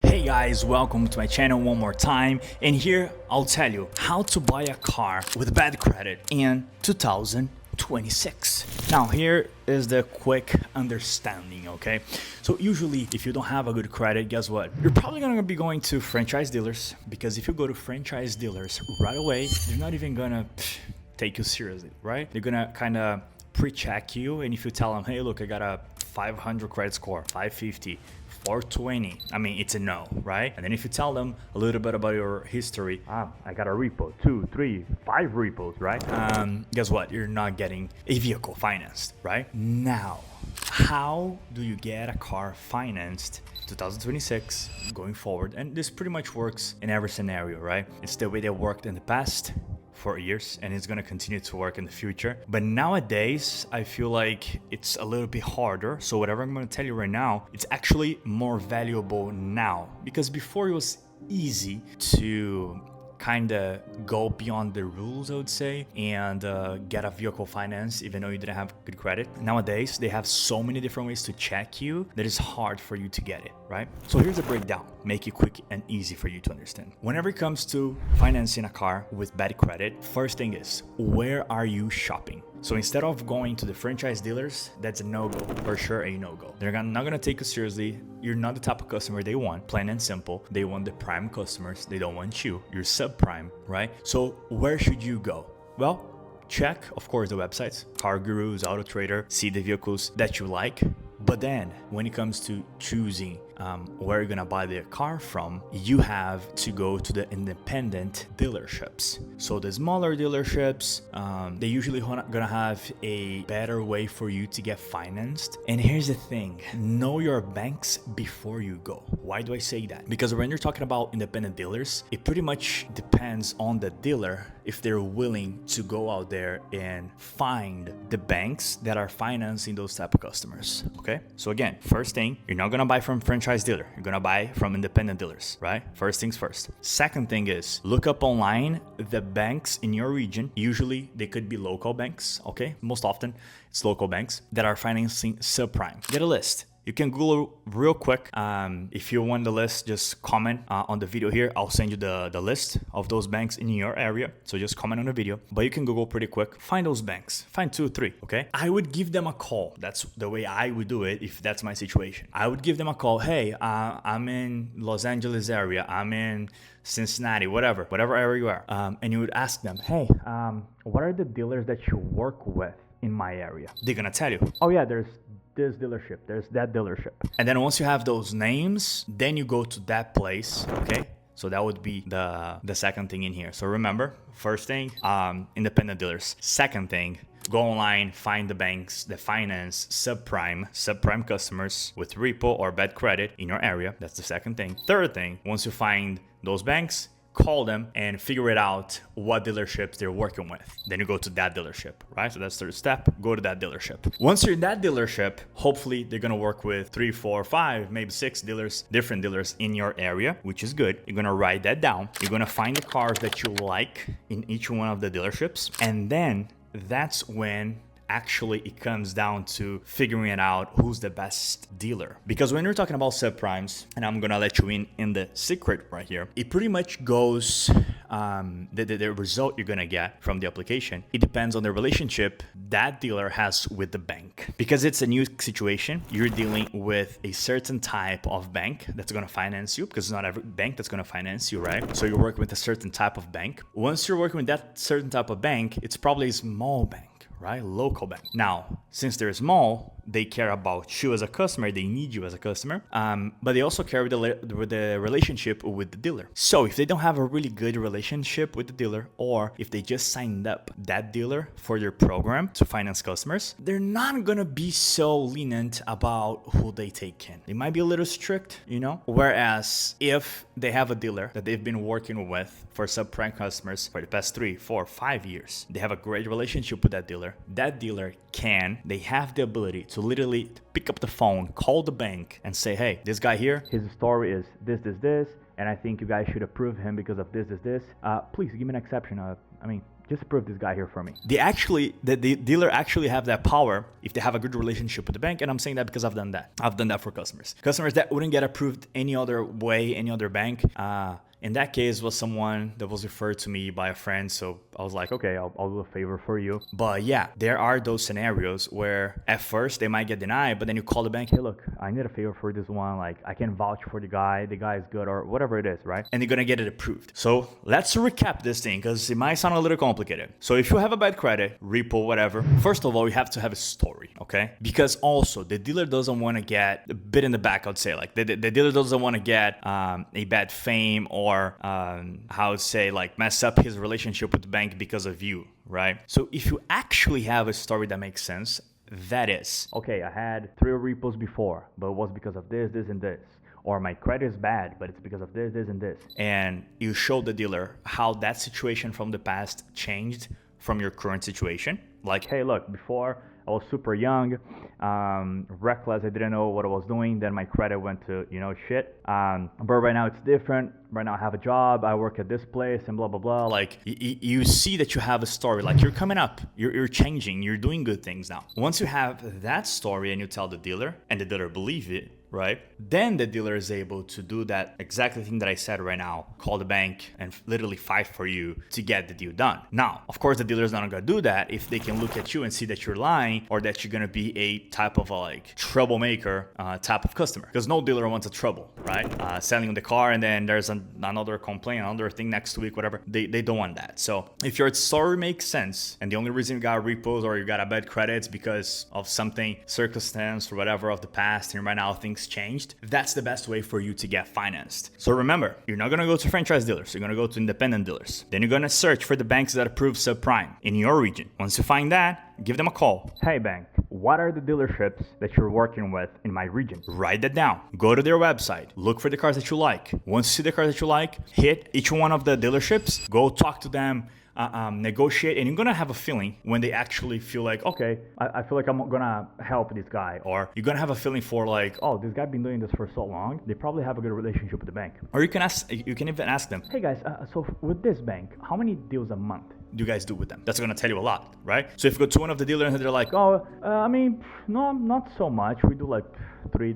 Hey guys, welcome to my channel one more time, and here I'll tell you how to buy a car with bad credit in 2026. Now here is the quick understanding, okay? So usually if you don't have a good credit, guess what? You're probably gonna be going to franchise dealers, because if you go to franchise dealers right away, they're not even gonna take you seriously, right? They're gonna kind of pre-check you, and if you tell them, hey look, I got a 500 credit score, 550, 420, I mean, it's a no, right? And then if you tell them a little bit about your history, I got a repo, 2, 3, 5 repos, right? Guess what? You're not getting a vehicle financed, right? Now, how do you get a car financed 2026 going forward? And this pretty much works in every scenario, right? It's the way they worked in the past for years, and it's going to continue to work in the future. But nowadays, I feel like it's a little bit harder. So whatever I'm going to tell you right now, it's actually more valuable now, because before it was easy to kind of go beyond the rules, I would say, and get a vehicle finance even though you didn't have good credit. Nowadays, they have so many different ways to check you that it's hard for you to get it, right? So here's a breakdown, make it quick and easy for you to understand. Whenever it comes to financing a car with bad credit, first thing is, where are you shopping? So instead of going to the franchise dealers, that's a no-go, for sure a no-go. They're not gonna take you seriously. You're not the type of customer they want, plain and simple. They want the prime customers, they don't want you. You're subprime, right? So where should you go? Well, check, of course, the websites, Car Gurus, Auto Trader, see the vehicles that you like. But then when it comes to choosing where you're gonna buy the car from, you have to go to the independent dealerships. So the smaller dealerships, they usually gonna have a better way for you to get financed. And here's the thing, know your banks before you go. Why do I say that? Because when you're talking about independent dealers, it pretty much depends on the dealer if they're willing to go out there and find the banks that are financing those type of customers. Okay, so again, first thing, you're not gonna buy from franchise dealer, you're gonna buy from independent dealers, right? First things first. Second thing is, look up online the banks in your region. Usually they could be local banks, okay? Most often it's local banks that are financing subprime. Get a list. You can Google real quick. If you want the list, just comment on the video here. I'll send you the list of those banks in your area. So just comment on the video. But you can Google pretty quick. Find those banks. Find 2 or 3, okay? I would give them a call. That's the way I would do it if that's my situation. I would give them a call. Hey, I'm in Los Angeles area. I'm in Cincinnati, whatever area you are. And you would ask them, hey, what are the dealers that you work with in my area? They're gonna tell you, oh yeah, there's this dealership, there's that dealership. And then once you have those names, then you go to that place, okay? So that would be the second thing in here. So remember, first thing, independent dealers. Second thing, go online, find the banks that finance subprime customers with repo or bad credit in your area. That's the second thing. Third thing, once you find those banks, call them and figure it out what dealerships they're working with. Then you go to that dealership, right? So that's the third step, go to that dealership. Once you're in that dealership, hopefully they're gonna work with 3, 4, 5, maybe 6 dealers, different dealers in your area, which is good. You're gonna write that down. You're gonna find the cars that you like in each one of the dealerships. And then that's when actually it comes down to figuring out who's the best dealer. Because when you're talking about subprimes, and I'm gonna let you in the secret right here, it pretty much goes, the result you're gonna get from the application, it depends on the relationship that dealer has with the bank. Because it's a new situation, you're dealing with a certain type of bank that's gonna finance you, because it's not every bank that's gonna finance you, right? So you're working with a certain type of bank. Once you're working with that certain type of bank, it's probably a small bank, right? Local bank. Now, since they're small, they care about you as a customer. They need you as a customer, but they also care with the relationship with the dealer. So if they don't have a really good relationship with the dealer, or if they just signed up that dealer for their program to finance customers, they're not gonna be so lenient about who they take in. They might be a little strict, you know? Whereas if they have a dealer that they've been working with for subprime customers for the past 3, 4, 5 years, they have a great relationship with that dealer they have the ability to literally pick up the phone, call the bank and say, hey, this guy here, his story is this, and I think you guys should approve him because of this. Please give me an exception. just approve this guy here for me. The dealer actually have that power if they have a good relationship with the bank. And I'm saying that because I've done that. I've done that for customers that wouldn't get approved any other way, any other bank. In that case was someone that was referred to me by a friend. So I was like, okay, I'll do a favor for you. But yeah, there are those scenarios where at first they might get denied, but then you call the bank, hey, look, I need a favor for this one. Like, I can vouch for the guy is good, or whatever it is, right? And they're gonna get it approved. So let's recap this thing, because it might sound a little complicated. So if you have a bad credit, repo, whatever, first of all, you have to have a story, okay? Because also the dealer doesn't want to get a bit in the back, I'd say. Like the dealer doesn't want to get a bad fame, or how to say, like, mess up his relationship with the bank because of you, right? So if you actually have a story that makes sense, that is, okay, I had 3 repos before, but it was because of this, and this. Or my credit is bad, but it's because of this, and this. And you show the dealer how that situation from the past changed from your current situation. Like, hey, look, before I was super young, reckless, I didn't know what I was doing. Then my credit went to, shit. But right now it's different. Right now I have a job, I work at this place, and blah, blah, blah. Like, you see that you have a story. Like, you're coming up, you're changing, you're doing good things now. Once you have that story and you tell the dealer, and the dealer believes it, right? Then the dealer is able to do that exactly thing that I said right now, call the bank and literally fight for you to get the deal done. Now, of course, the dealer is not gonna do that if they can look at you and see that you're lying, or that you're gonna be a type of troublemaker type of customer, because no dealer wants a trouble, right? Selling the car and then there's another complaint, another thing next week, whatever. They don't want that. So if your story makes sense, and the only reason you got repos or you got a bad credit is because of something, circumstance or whatever of the past, and right now things changed, that's the best way for you to get financed. So remember, you're not going to go to franchise dealers, you're going to go to independent dealers. Then you're going to search for the banks that approve subprime in your region. Once you find that, give them a call. Hey bank, what are the dealerships that you're working with in my region? Write that down. Go to their website, look for the cars that you like. Once you see the cars that you like, hit each one of the dealerships, go talk to them, negotiate, and you're gonna have a feeling when they actually feel like, okay, I feel like I'm gonna help this guy, or you're gonna have a feeling for like, oh, this guy been doing this for so long, they probably have a good relationship with the bank. Or you can even ask them, hey guys, so with this bank, how many deals a month do you guys do with them? That's gonna tell you a lot, right? So if you go to one of the dealers and they're like, oh, no, not so much. We do like 3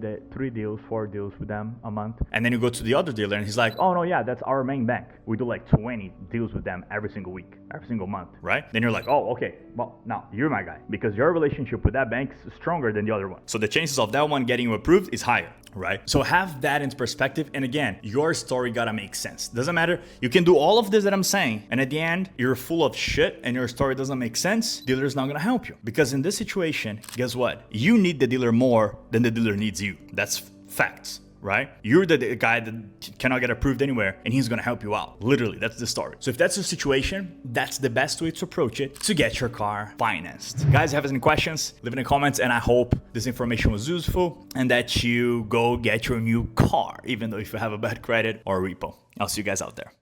deals, 4 deals with them a month. And then you go to the other dealer and he's like, oh no, yeah, that's our main bank. We do like 20 deals with them every single week, every single month, right? Then you're like, oh, okay, well, now you're my guy, because your relationship with that bank is stronger than the other one. So the chances of that one getting you approved is higher, right? So have that in perspective. And again, your story gotta make sense. Doesn't matter. You can do all of this that I'm saying, and at the end, you're full of shit and your story doesn't make sense, dealer's not gonna help you. Because in this situation, guess what? You need the dealer more than the dealer needs you. That's facts, right? You're the guy that cannot get approved anywhere, and he's gonna help you out. Literally, that's the story. So if that's the situation, that's the best way to approach it to get your car financed. Guys, have any questions? Leave in the comments, and I hope this information was useful and that you go get your new car, even though if you have a bad credit or repo. I'll see you guys out there.